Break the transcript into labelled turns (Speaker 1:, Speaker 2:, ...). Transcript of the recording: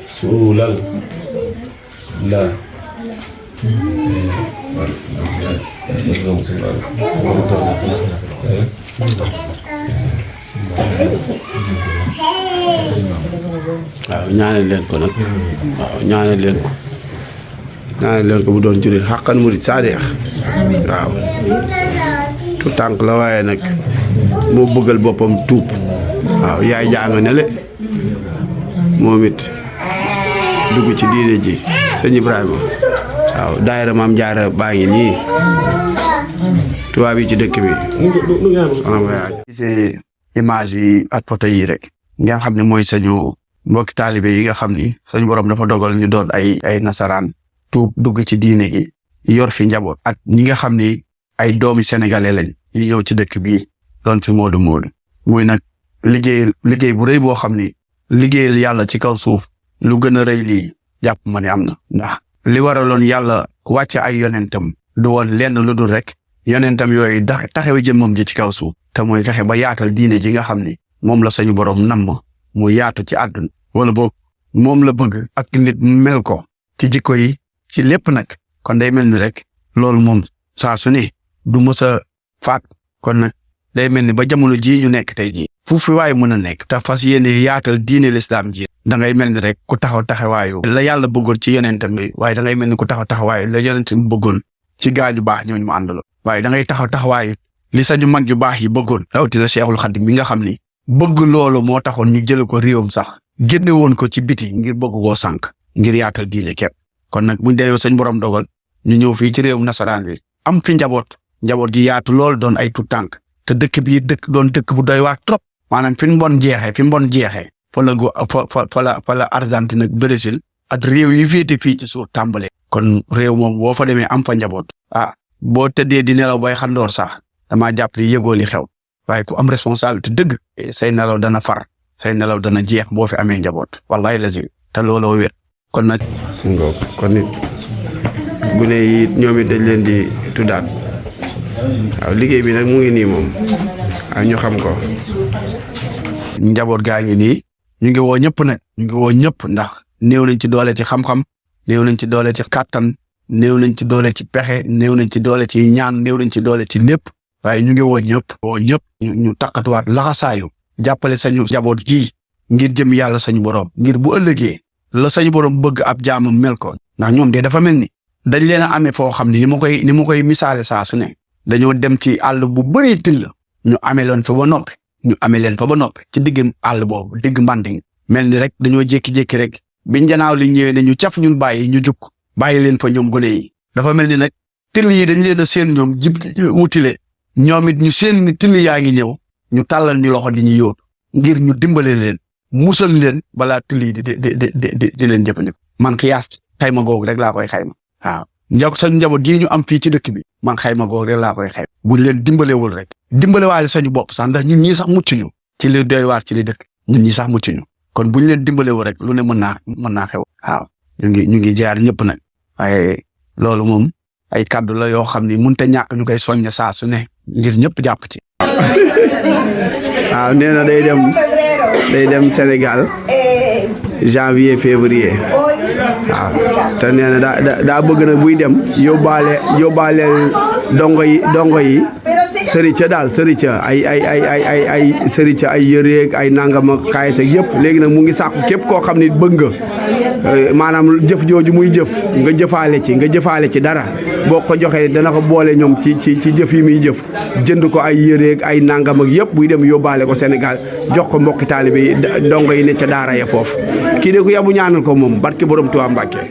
Speaker 1: رسول الله
Speaker 2: waaw ñaanal leen ko nag waaw ñaanal leen ko bu doon jurit xàqan murit saadeex waaw tu tànk la waaye nag moo bëggal boppam tuub waaw yaay jàng ne le moom it dugg ci diine ji sëñ Ibrahima waaw daayira Maam Jaara baa ngi nii tubaab yi ci dëkk bi gisee image yi ak photo yi rek nga xam ne mooy sañu mbokki taalibe yi nga xam ni sañu borom dafa dogal ñu doon ay nasaraan tuub dugg ci diine gi yor fi njaboot ak ñi nga xam ni ay doomi sénégalais lañ ñu ñëw ci dëkk bii doon fi modou-modou muy nag liggéey bu rëy boo xam ni liggéeyal yàlla ci kaw suuf lu gën a rëy lii jàpp ma ne am na ndax li waraloon yàlla wàcce ay yonentam du woon lenn lu dul rek yonentam yooyu taxawe jëmmam ji ci kaw suuf te mooy fexe ba yaatal diine ji nga xam ni moom la sañu borom namm mu yaatu ci àdduna wala boog moom la bëgg ak nit mel ko ci jikko yi ci lépp nag kon day mel ni rek loolu moom saa su ne du mës a faat kon nag day mel ni ba jamono jii ñu nekk tey jii fu fi waaye mën a nekk te fas yéene yaatal diine l'islam ji da ngay mel ni rek ku taxaw taxawaayu la yàlla bëggoon ci yonentam bi waaye da ngay mel ni ku taxaw taxawaayu la yonentam bëggoon ci gaa ju baax ñooñu mu àndalo waaye da ngay taxaw taxawaayu li sañu mag yu baax yi bëggoon rawatina Cheikhul Khadim mi nga xam ni bëgg loolu moo taxoon ñu jële ko réewam sax génne woon ko ci biti ngir bëgg koo sànq ngir yaatal diine képp kon nag buñ demee sañ borom dogal ñu ñëw fii ci réewum nasaraan bi am fi njaboot gi yaatu lool doon ay tout tànk te dëkk bii doon dëkk bu doy waar trop maanaam fi mu bon jeexee fa la Argentine ak Brésil ak réew yi féete fii ci suuf tàmbale kon réew moom boo fa demee am fa njaboot boo tëddee di nelaw bay xandoor sax damaa jàpp li yëgoo li xew waaye ku am responsabilité dëgg say nelaw dana far say nelaw dana jeex boo fi amee njaboot wallahi lazim te looloo wér kon nag kon nit bu ne it ñoom it dañ leen di tuddaat waaw liggéey bi nag mu ngi nii moom waaw ñu xam ko njaboot gaa ngi nii ñu ngi woo ñëpp ndax néew nañ ci doole ci xam-xam néew nañ ci doole ci kàttan néew nañ ci doole ci pexe néew nañ ci doole ci ñaan néew nañ ci doole ci lépp waaye ñu ngi woo ñëpp ñu takkatuwaat laxasaayu jàppale sañu njaboot gii ngir jëm yàlla sañu borom ngir bu ëllëgee la sañu borom bëgg ab jaamam mel ko ndax ñoom de dafa mel ni dañ leen a amee foo xam ne ni ma koy misaale saa su ne dañoo dem ci àll bu bëri till ñu amee leen fa ba noppi ci digg àll boobu digg mbanding mel ni rek dañoo jékki-jékki rek biñ janaaw li ñëwee ne ñu caf ñun ñu jukk bàyyi leen fa ñoom gone yi dafa mel ni nag till yi dañ leen a seen ñoom jib wutile ñoom it ñu seen ni till yaa ngi ñëw ñu tàllal ñu loxo di ñu yóotu ngir ñu dimbale leen musal leen balaa till yi di leen jëfandikoo man xiyaas xayma googu rek laa koy xayma waaw sañu njaboot gii ñu am fii ci dëkk bi man xayma googu rek laa koy xayma buñ leen dimbalewul rek dimbalewaale sañu bopp sax ndax ñun ñii sax mucc ñu ci li doy waar ci li dëkk ñun ñii sax mucc ñu kon buñ leen dimbalewul rek lu ne mën naa xew waaw ñu ngi jaar ñëpp nag waaye loolu moom ay kaddu la yoo xam ni mënut a ñàkk ñu koy soññ saa su ne ngir ñëpp jàpp ci. waaw nee na day dem Sénégal janvier février waaw te nee na daa bëgg nag buy dem yóbbaaleel dongo yi sërica daal sërica ay sërica ay yëreeg ay nangam ak kaayit ak yëpp léegi nag mu ngi sàkku képp koo xam ni bëgg nga maanaam jëf jooju muy jëf nga jëfaale ci dara boo ko joxee dana ko boole ñoom ci jëf yi muy jëf jënd ko ay yëreeg ay nangam ak yëpp buy dem yóbbaale ko Sénégal jox ko mbokki taalibe yi dongo yi ne ca daara ya foofu kii de ku yabu ñaanal ko moom barki borom Tuubaa Mbàkke